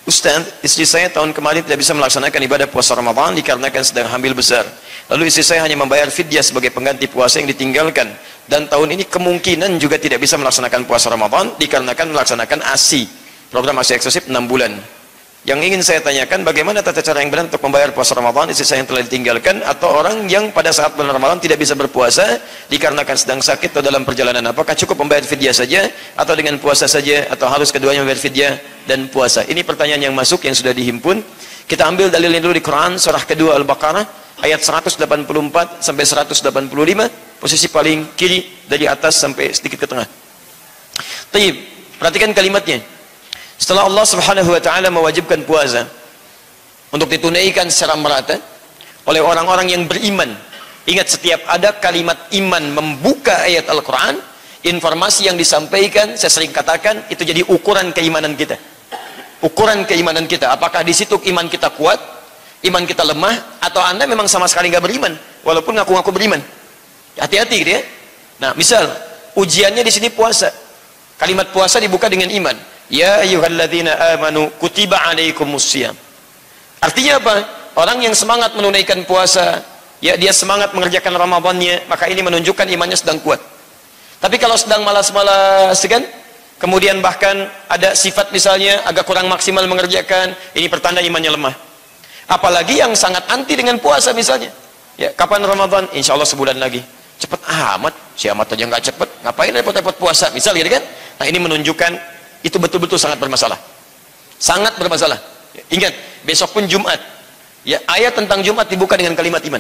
Ustaz, istri saya tahun kemarin tidak bisa melaksanakan ibadah puasa Ramadan dikarenakan sedang hamil besar. Lalu istri saya hanya membayar fidyah sebagai pengganti puasa yang ditinggalkan. Dan tahun ini kemungkinan juga tidak bisa melaksanakan puasa Ramadan dikarenakan melaksanakan ASI, program ASI eksklusif 6 bulan. Yang ingin saya tanyakan, bagaimana tata cara yang benar untuk membayar puasa Ramadan istri saya yang telah ditinggalkan, atau orang yang pada saat bulan Ramadan tidak bisa berpuasa dikarenakan sedang sakit atau dalam perjalanan. Apakah cukup membayar fidyah saja atau dengan puasa saja, atau harus keduanya membayar fidyah dan puasa? Ini pertanyaan yang masuk yang sudah dihimpun. Kita ambil dalilnya dulu di Quran surah kedua Al-Baqarah ayat 184 sampai 185, posisi paling kiri dari atas sampai sedikit ke tengah. Taib, perhatikan kalimatnya. Setelah Allah Subhanahu wa taala mewajibkan puasa untuk ditunaikan secara merata oleh orang-orang yang beriman. Ingat, setiap ada kalimat iman membuka ayat Al-Quran, informasi yang disampaikan, saya sering katakan, itu jadi ukuran keimanan kita. Ukuran keimanan kita, apakah di situ iman kita kuat, iman kita lemah, atau Anda memang sama sekali nggak beriman walaupun ngaku-ngaku beriman. Hati-hati gitu ya. Nah, misal ujiannya di sini puasa. Kalimat puasa dibuka dengan iman. Ya ayyuhalladzina amanu kutiba alaikumussyam. Artinya apa? Orang yang semangat menunaikan puasa, ya dia semangat mengerjakan Ramadannya, maka ini menunjukkan imannya sedang kuat. Tapi kalau sedang malas-malas kan, kemudian bahkan ada sifat misalnya agak kurang maksimal mengerjakan, ini pertanda imannya lemah. Apalagi yang sangat anti dengan puasa misalnya. Ya, kapan Ramadan? Insya Allah sebulan lagi. Cepet amat, si amat aja nggak cepet, ngapain repot-repot puasa? Misal gitu kan? Nah, ini menunjukkan itu betul-betul sangat bermasalah. Sangat bermasalah. Ya, ingat, besok pun Jumat. Ya, ayat tentang Jumat dibuka dengan kalimat iman.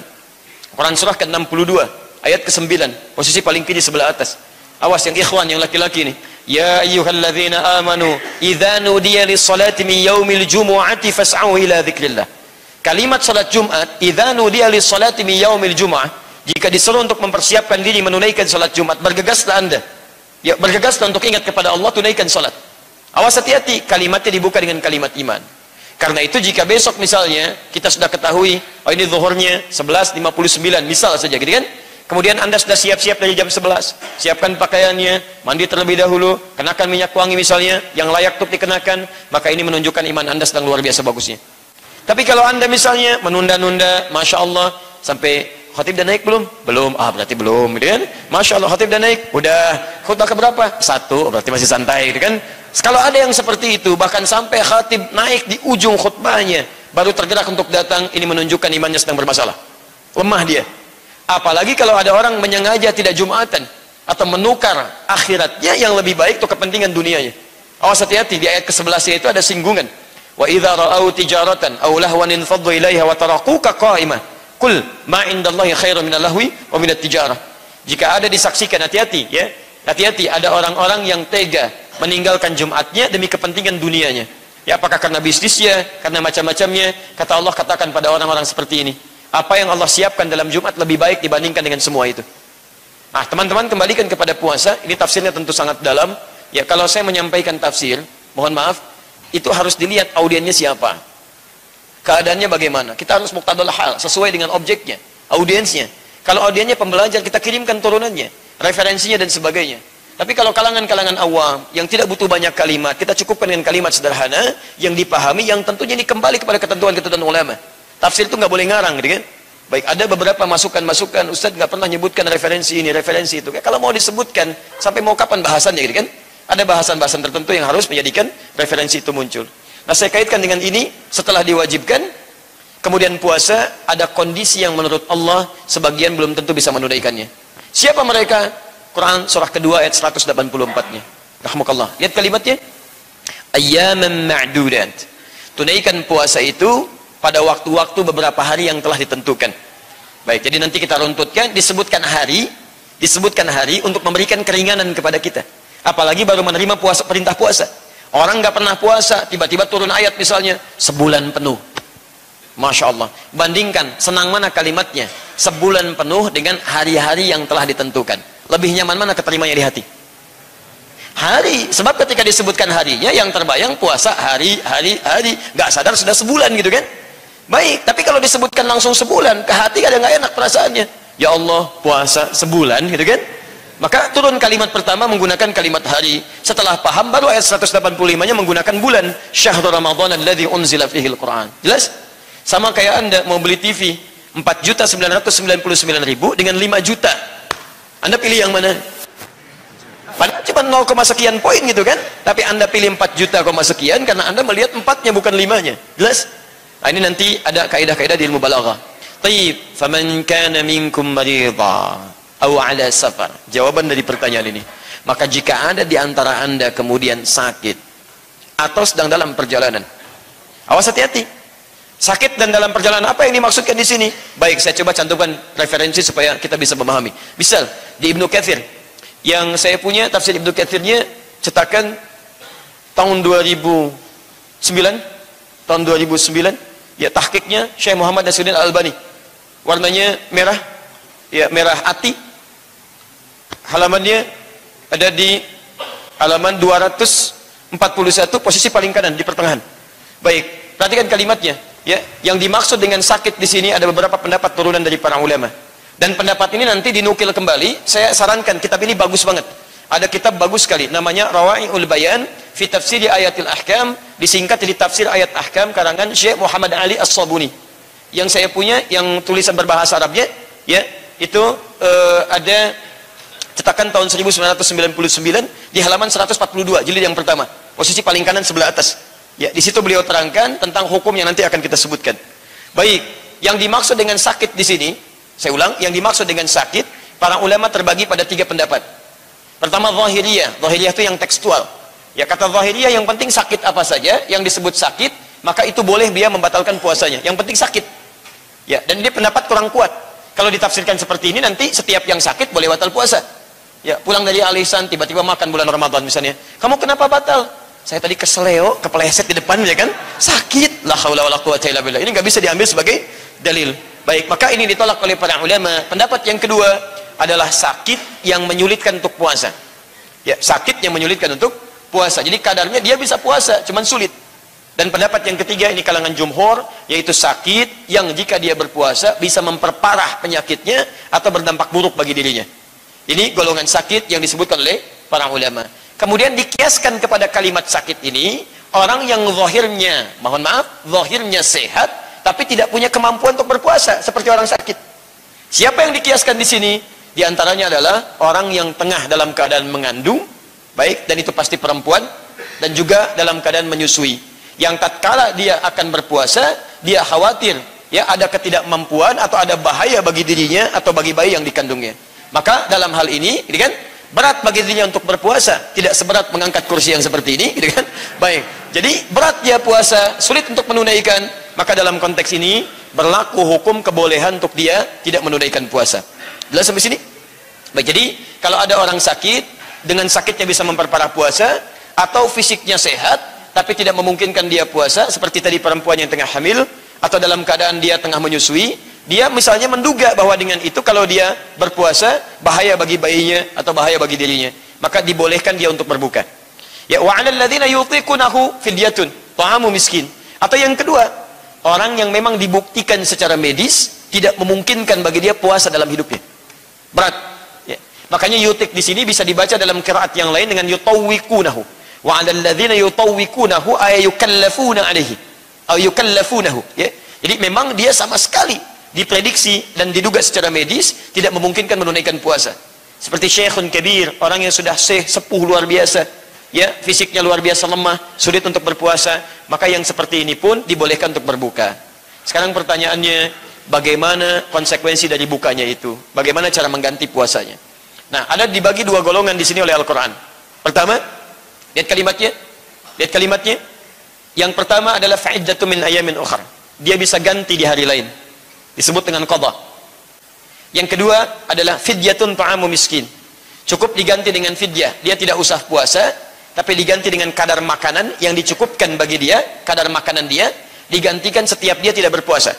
Quran surah ke-62, ayat ke-9, posisi paling kiri sebelah atas. Awas yang ikhwan, yang laki-laki ini. Ya ayyuhalladzina amanu idza nudiya lis-salati min yaumil jumu'ati fas'au ila dzikrillah. Kalimat salat Jumat, idza nudiya lis-salati min yaumil jumu'ah, jika disuruh untuk mempersiapkan diri menunaikan salat Jumat, bergegaslah Anda. Ya, bergegaslah untuk ingat kepada Allah, tunaikan salat. Awas, hati-hati, kalimatnya dibuka dengan kalimat iman. Karena itu jika besok misalnya kita sudah ketahui, oh ini zuhurnya 11.59 misal saja gitu kan, kemudian Anda sudah siap-siap dari jam 11, siapkan pakaiannya, mandi terlebih dahulu, kenakan minyak wangi misalnya yang layak untuk dikenakan, maka ini menunjukkan iman Anda sedang luar biasa bagusnya. Tapi kalau Anda misalnya menunda-nunda, Masya Allah, sampai khatib dan naik belum? Belum, berarti belum gitu kan. Masya Allah, khatib dan naik, udah. Khutbah keberapa? 1, berarti masih santai gitu kan. Kalau ada yang seperti itu, bahkan sampai khatib naik di ujung khutbahnya baru tergerak untuk datang, ini menunjukkan imannya sedang bermasalah, lemah dia. Apalagi kalau ada orang menyengaja tidak Jumatan atau menukar akhiratnya yang lebih baik untuk kepentingan dunianya. Awas, hati-hati, di ayat ke-11 itu ada singgungan. Wa idza ra'au tijaratan aw lahwan infaddu ilaiha wa tarakuka qa'imah qul ma indallahi khairum minal lahwi wa minat tijarah. Jika ada disaksikan, hati-hati ya, hati-hati, ada orang-orang yang tega meninggalkan Jumatnya demi kepentingan dunianya. Ya, apakah karena bisnisnya, karena macam-macamnya. Kata Allah, katakan pada orang-orang seperti ini, apa yang Allah siapkan dalam Jumat lebih baik dibandingkan dengan semua itu. Nah, teman-teman, kembalikan kepada puasa. Ini tafsirnya tentu sangat dalam. Ya, kalau saya menyampaikan tafsir, mohon maaf, itu harus dilihat audiennya siapa, keadaannya bagaimana. Kita harus muqtadal hal, sesuai dengan objeknya, audiensnya. Kalau audiennya pembelajar, kita kirimkan turunannya, referensinya dan sebagainya. Tapi kalau kalangan-kalangan awam yang tidak butuh banyak kalimat, kita cukupkan dengan kalimat sederhana yang dipahami, yang tentunya ini kembali kepada ketentuan-ketentuan ulama. Tafsir itu nggak boleh ngarang gitu kan. Baik, ada beberapa masukan-masukan, Ustadz nggak pernah nyebutkan referensi ini, referensi itu. Kalau mau disebutkan, sampai mau kapan bahasannya gitu kan. Ada bahasan-bahasan tertentu yang harus menjadikan referensi itu muncul. Nah, saya kaitkan dengan ini, setelah diwajibkan, kemudian puasa, ada kondisi yang menurut Allah sebagian belum tentu bisa menunaikannya. Siapa mereka? Quran surah kedua ayat 184-nya. Rahmukallah. Lihat kalimatnya. Ayyaman ma'dudat. Tunaikan puasa itu pada waktu-waktu beberapa hari yang telah ditentukan. Baik, jadi nanti kita runtutkan, disebutkan hari untuk memberikan keringanan kepada kita. Apalagi baru menerima puasa, perintah puasa. Orang nggak pernah puasa, tiba-tiba turun ayat misalnya sebulan penuh. Masya Allah. Bandingkan, senang mana kalimatnya? Sebulan penuh dengan hari-hari yang telah ditentukan. Lebih nyaman mana keterimanya di hati? Hari. Sebab ketika disebutkan harinya, yang terbayang puasa hari. Nggak sadar sudah sebulan gitu kan? Baik, tapi kalau disebutkan langsung sebulan, ke hati kadang nggak enak perasaannya. Ya Allah, puasa sebulan gitu kan? Maka turun kalimat pertama menggunakan kalimat hari. Setelah paham baru ayat 185-nya menggunakan bulan. Syahrul Ramadan alladzi unzila fihil Qur'an. Jelas? Sama kayak Anda mau beli TV 4.999.000 dengan 5 juta. Anda pilih yang mana? Padahal cuma 0, sekian poin gitu kan? Tapi Anda pilih 4 juta, sekian karena Anda melihat 4-nya bukan 5-nya. Jelas? Nah, ini nanti ada kaidah-kaidah di ilmu balaghah. Taib, faman kana minkum marida aw ala safar. Jawaban dari pertanyaan ini. Maka jika ada di antara Anda kemudian sakit atau sedang dalam perjalanan. Awas hati-hati. Sakit dan dalam perjalanan, apa yang dimaksudkan di sini? Baik, saya coba cantumkan referensi supaya kita bisa memahami. Misal di Ibnu Katsir, yang saya punya tafsir Ibnu Katsirnya cetakan tahun 2009, ya tahqiqnya Syekh Muhammad Nasiruddin Al-Albani. Warnanya merah, ya merah ati. Halamannya ada di halaman 241, posisi paling kanan di pertengahan. Baik, perhatikan kalimatnya. Ya, yang dimaksud dengan sakit di sini ada beberapa pendapat turunan dari para ulama. Dan pendapat ini nanti dinukil kembali. Saya sarankan kitab ini bagus banget. Ada kitab bagus sekali, namanya Rawai'ul Bayan fi Tafsir Ayatil Ahkam, disingkat jadi Tafsir Ayat Ahkam karangan Syekh Muhammad Ali As-Sabuni. Yang saya punya, yang tulisan berbahasa Arabnya, ya itu ada cetakan tahun 1999 di halaman 142, jilid yang pertama, posisi paling kanan sebelah atas. Ya, di situ beliau terangkan tentang hukum yang nanti akan kita sebutkan. Baik, yang dimaksud dengan sakit di sini, saya ulang, yang dimaksud dengan sakit, para ulama terbagi pada 3 pendapat. Pertama, zahiriyah. Zahiriyah itu yang tekstual. Ya, kata zahiriyah yang penting sakit apa saja, yang disebut sakit, maka itu boleh dia membatalkan puasanya. Yang penting sakit. Ya, dan dia pendapat kurang kuat. Kalau ditafsirkan seperti ini, nanti setiap yang sakit boleh batal puasa. Ya, pulang dari alisan, tiba-tiba makan bulan Ramadan misalnya. Kamu kenapa batal? Saya tadi keseleo, kepleset di depan, ya kan? Sakit. La haula wala quwwata illa billah. Ini nggak bisa diambil sebagai dalil. Baik, maka ini ditolak oleh para ulama. Pendapat yang kedua adalah sakit yang menyulitkan untuk puasa. Ya, sakit yang menyulitkan untuk puasa. Jadi kadarnya dia bisa puasa, cuman sulit. Dan pendapat yang ketiga ini kalangan jumhur, yaitu sakit yang jika dia berpuasa bisa memperparah penyakitnya atau berdampak buruk bagi dirinya. Ini golongan sakit yang disebutkan oleh para ulama. Kemudian dikiaskan kepada kalimat sakit ini, orang yang zahirnya, mohon maaf, zahirnya sehat, tapi tidak punya kemampuan untuk berpuasa, seperti orang sakit. Siapa yang dikiaskan di sini? Di antaranya adalah orang yang tengah dalam keadaan mengandung, baik, dan itu pasti perempuan, dan juga dalam keadaan menyusui. Yang tatkala dia akan berpuasa, dia khawatir, ya ada ketidakmampuan atau ada bahaya bagi dirinya atau bagi bayi yang dikandungnya. Maka dalam hal ini, gitu kan, berat bagi dirinya untuk berpuasa, tidak seberat mengangkat kursi yang seperti ini, gitu kan? Baik. Jadi berat dia puasa, sulit untuk menunaikan, maka dalam konteks ini berlaku hukum kebolehan untuk dia tidak menunaikan puasa. Jelas sampai sini? Baik, jadi kalau ada orang sakit, dengan sakitnya bisa memperparah puasa, atau fisiknya sehat tapi tidak memungkinkan dia puasa, seperti tadi perempuan yang tengah hamil atau dalam keadaan dia tengah menyusui, dia misalnya menduga bahwa dengan itu kalau dia berpuasa bahaya bagi bayinya atau bahaya bagi dirinya, maka dibolehkan dia untuk berbuka. Ya, wa 'alal ladzina yutiqunahu fidyatun ta'amu miskin. Atau yang kedua, orang yang memang dibuktikan secara medis tidak memungkinkan bagi dia puasa dalam hidupnya, berat. Ya. Makanya yutik di sini bisa dibaca dalam qiraat yang lain dengan yutawwikunahu. Wa 'alal ladzina yutawwikunahu ay yukallafuna 'alaihi atau yukallafunahu. Ya. Jadi memang dia sama sekali diprediksi dan diduga secara medis tidak memungkinkan menunaikan puasa. Seperti syekhun kabir, orang yang sudah sepuh luar biasa, ya, fisiknya luar biasa lemah, sulit untuk berpuasa, maka yang seperti ini pun dibolehkan untuk berbuka. Sekarang pertanyaannya, bagaimana konsekuensi dari bukanya itu? Bagaimana cara mengganti puasanya? Nah, ada dibagi 2 golongan di sini oleh Al-Qur'an. Pertama, lihat kalimatnya. Lihat kalimatnya. Yang pertama adalah fa'iddatu min ayamin ukhra. Dia bisa ganti di hari lain. Disebut dengan qadha. Yang kedua adalah fidyatun ta'amu miskin. Cukup diganti dengan fidyah. Dia tidak usah puasa, tapi diganti dengan kadar makanan yang dicukupkan bagi dia, kadar makanan dia digantikan setiap dia tidak berpuasa.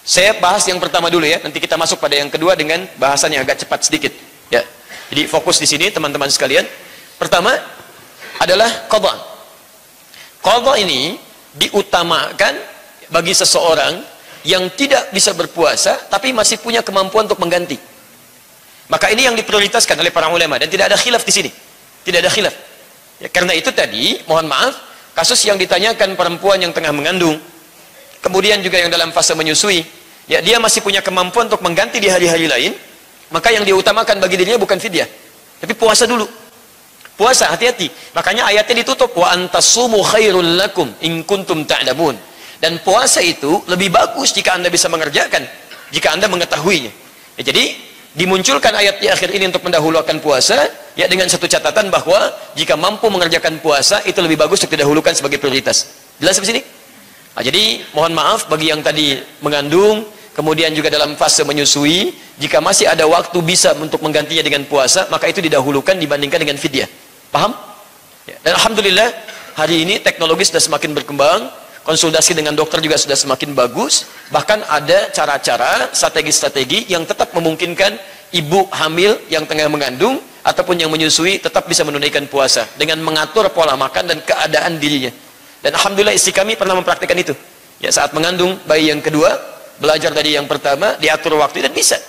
Saya bahas yang pertama dulu ya, nanti kita masuk pada yang kedua dengan bahasan yang agak cepat sedikit. Ya. Jadi fokus di sini teman-teman sekalian. Pertama adalah qadha. Qadha ini diutamakan bagi seseorang yang tidak bisa berpuasa tapi masih punya kemampuan untuk mengganti. Maka ini yang diprioritaskan oleh para ulama dan tidak ada khilaf di sini. Tidak ada khilaf. Ya, karena itu tadi, mohon maaf, kasus yang ditanyakan perempuan yang tengah mengandung, kemudian juga yang dalam fase menyusui, ya dia masih punya kemampuan untuk mengganti di hari-hari lain, maka yang diutamakan bagi dirinya bukan fidyah, tapi puasa dulu. Puasa, hati-hati. Makanya ayatnya ditutup, wa antasumu khairul lakum in kuntum ta'lamun. Dan puasa itu lebih bagus jika Anda bisa mengerjakan, jika Anda mengetahuinya. Ya, jadi dimunculkan ayat di akhir ini untuk mendahulukan puasa, ya dengan satu catatan bahwa jika mampu mengerjakan puasa itu lebih bagus untuk didahulukan sebagai prioritas. Jelas di sini? Nah, jadi mohon maaf bagi yang tadi mengandung, kemudian juga dalam fase menyusui, jika masih ada waktu bisa untuk menggantinya dengan puasa, maka itu didahulukan dibandingkan dengan fidyah. Paham? Ya. Dan alhamdulillah hari ini teknologi sudah semakin berkembang, konsultasi dengan dokter juga sudah semakin bagus, bahkan ada cara-cara, strategi-strategi yang tetap memungkinkan ibu hamil yang tengah mengandung ataupun yang menyusui tetap bisa menunaikan puasa dengan mengatur pola makan dan keadaan dirinya. Dan alhamdulillah istri kami pernah mempraktikkan itu. Ya, saat mengandung bayi yang kedua, belajar dari yang pertama, diatur waktu dan bisa.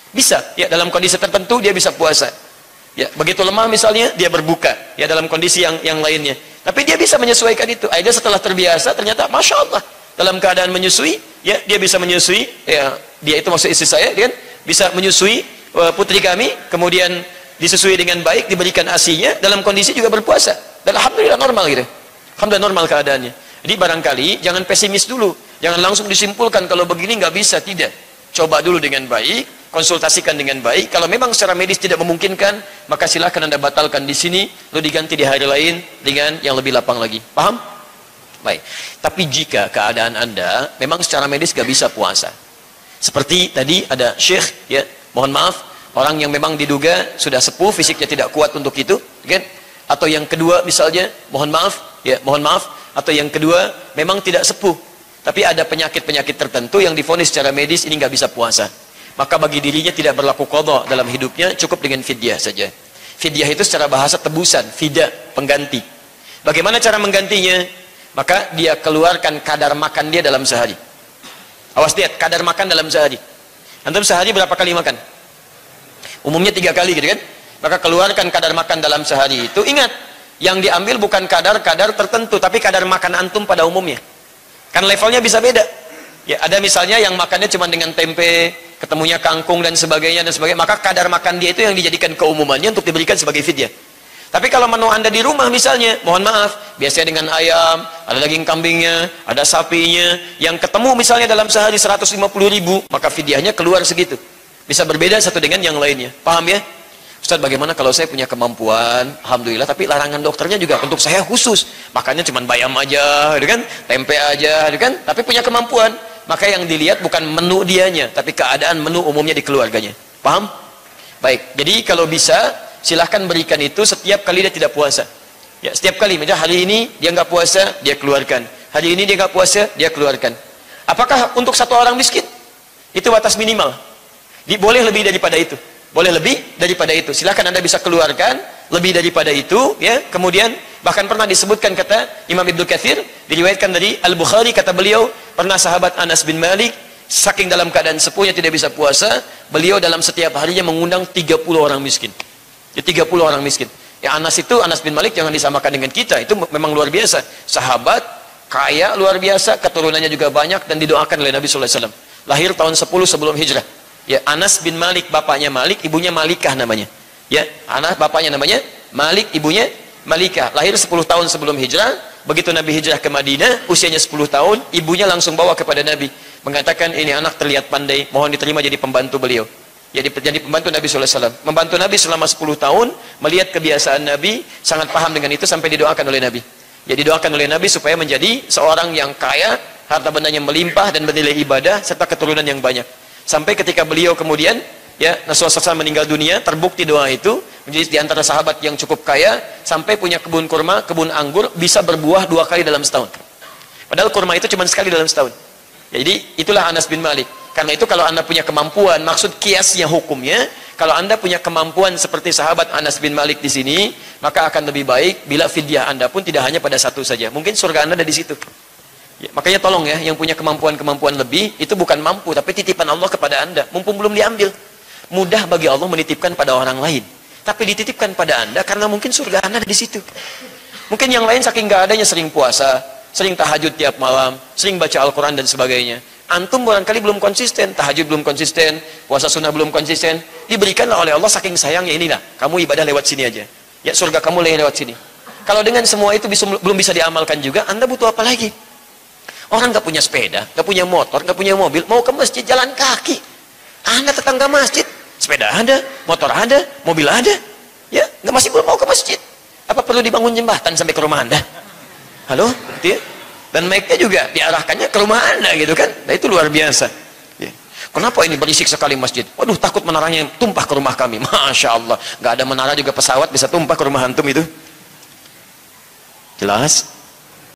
Bisa, ya dalam kondisi tertentu dia bisa puasa. Ya, begitu lemah misalnya dia berbuka, ya dalam kondisi yang lainnya. Tapi dia bisa menyesuaikan itu. Akhirnya setelah terbiasa ternyata Masya Allah dalam keadaan menyusui, ya dia bisa menyusui, ya dia itu maksud istri saya, dia bisa menyusui putri kami, kemudian disusui dengan baik, diberikan ASI-nya, dalam kondisi juga berpuasa. Dan alhamdulillah normal gitu. Alhamdulillah normal keadaannya. Jadi barangkali jangan pesimis dulu, jangan langsung disimpulkan kalau begini nggak bisa, tidak. Coba dulu dengan baik, konsultasikan dengan baik. Kalau memang secara medis tidak memungkinkan, maka silahkan Anda batalkan di sini, lalu diganti di hari lain dengan yang lebih lapang lagi. Paham? Baik. Tapi jika keadaan Anda memang secara medis gak bisa puasa, seperti tadi ada syekh, ya, mohon maaf, orang yang memang diduga sudah sepuh, fisiknya tidak kuat untuk itu, kan? Atau yang kedua misalnya, mohon maaf, ya, mohon maaf, atau yang kedua memang tidak sepuh, tapi ada penyakit-penyakit tertentu yang divonis secara medis ini nggak bisa puasa, maka bagi dirinya tidak berlaku qadha dalam hidupnya, cukup dengan fidyah saja. Fidyah itu secara bahasa tebusan, fida, pengganti. Bagaimana cara menggantinya? Maka dia keluarkan kadar makan dia dalam sehari. Awas lihat, kadar makan dalam sehari. Antum sehari berapa kali makan? Umumnya 3 kali gitu kan? Maka keluarkan kadar makan dalam sehari itu. Ingat, yang diambil bukan kadar-kadar tertentu, tapi kadar makan antum pada umumnya. Kan levelnya bisa beda. Ya, ada misalnya yang makannya cuma dengan tempe, ketemunya kangkung dan sebagainya, maka kadar makan dia itu yang dijadikan keumumannya untuk diberikan sebagai fidyah. Tapi kalau menu Anda di rumah misalnya, mohon maaf, biasanya dengan ayam, ada daging kambingnya, ada sapinya, yang ketemu misalnya dalam sehari 150.000, maka fidyahnya keluar segitu. Bisa berbeda satu dengan yang lainnya. Paham ya? Ustaz, bagaimana kalau saya punya kemampuan, alhamdulillah, tapi larangan dokternya juga untuk saya khusus, makannya cuma bayam aja, gitu kan? Tempe aja, gitu kan? Tapi punya kemampuan, maka yang dilihat bukan menu dianya, tapi keadaan menu umumnya di keluarganya. Paham? Baik, jadi kalau bisa, silahkan berikan itu setiap kali dia tidak puasa. Ya, setiap kali, misalnya hari ini dia nggak puasa, dia keluarkan. Hari ini dia nggak puasa, dia keluarkan. Apakah untuk satu orang miskin? Itu batas minimal. Boleh lebih daripada itu. Boleh lebih daripada itu. Silahkan Anda bisa keluarkan lebih daripada itu, ya. Kemudian bahkan pernah disebutkan kata Imam Ibnu Katsir, diriwayatkan dari Al-Bukhari, kata beliau, pernah sahabat Anas bin Malik saking dalam keadaan sepuhnya tidak bisa puasa, beliau dalam setiap harinya mengundang 30 orang miskin. Ya, 30 orang miskin. Ya, Anas bin Malik jangan disamakan dengan kita, itu memang luar biasa. Sahabat kaya luar biasa, keturunannya juga banyak dan didoakan oleh Nabi sallallahu alaihi wasallam. Lahir tahun 10 sebelum hijrah. Ya, Anas bin Malik, bapaknya Malik, ibunya Malikah namanya. Ya, Anas bapaknya namanya Malik, ibunya Malikah. Lahir 10 tahun sebelum hijrah. Begitu Nabi hijrah ke Madinah, usianya 10 tahun, ibunya langsung bawa kepada Nabi, mengatakan, ini anak terlihat pandai, mohon diterima jadi pembantu beliau. Jadi pembantu Nabi sallallahu alaihi wasallam. Membantu Nabi selama 10 tahun, melihat kebiasaan Nabi, sangat paham dengan itu sampai didoakan oleh Nabi. Ya, didoakan oleh Nabi supaya menjadi seorang yang kaya, harta bendanya melimpah dan bernilai ibadah serta keturunan yang banyak. Sampai ketika beliau kemudian, ya, Rasulullah SAW meninggal dunia, terbukti doa itu menjadi di antara sahabat yang cukup kaya, sampai punya kebun kurma, kebun anggur, bisa berbuah 2 kali dalam setahun. Padahal kurma itu cuma sekali dalam setahun. Jadi itulah Anas bin Malik. Karena itu kalau Anda punya kemampuan, maksud kiasnya hukumnya, kalau Anda punya kemampuan seperti sahabat Anas bin Malik di sini, maka akan lebih baik bila fidyah Anda pun tidak hanya pada satu saja. Mungkin surga Anda ada di situ. Ya, makanya tolong ya, yang punya kemampuan-kemampuan lebih, itu bukan mampu, tapi titipan Allah kepada Anda, mumpung belum diambil. Mudah bagi Allah menitipkan pada orang lain, tapi dititipkan pada Anda karena mungkin surga Anda ada di situ. Mungkin yang lain saking gak adanya sering puasa, sering tahajud tiap malam, sering baca Al-Quran dan sebagainya. Antum barangkali belum konsisten, tahajud belum konsisten, puasa sunnah belum konsisten. Diberikanlah oleh Allah saking sayangnya, inilah, kamu ibadah lewat sini aja. Ya surga kamu lewat sini. Kalau dengan semua itu belum bisa diamalkan juga, Anda butuh apa lagi? Orang gak punya sepeda, gak punya motor, gak punya mobil, mau ke masjid jalan kaki. Anda tetangga masjid, sepeda ada, motor ada, mobil ada. Ya, nggak masih belum mau ke masjid. Apa perlu dibangun jembatan sampai ke rumah Anda? Halo? Gitu ya? Dan mic-nya juga diarahkannya ke rumah Anda gitu kan. Nah itu luar biasa ya. Kenapa ini berisik sekali masjid? Waduh, takut menaranya tumpah ke rumah kami. Masya Allah, nggak ada menara juga pesawat bisa tumpah ke rumah antum itu. Jelas?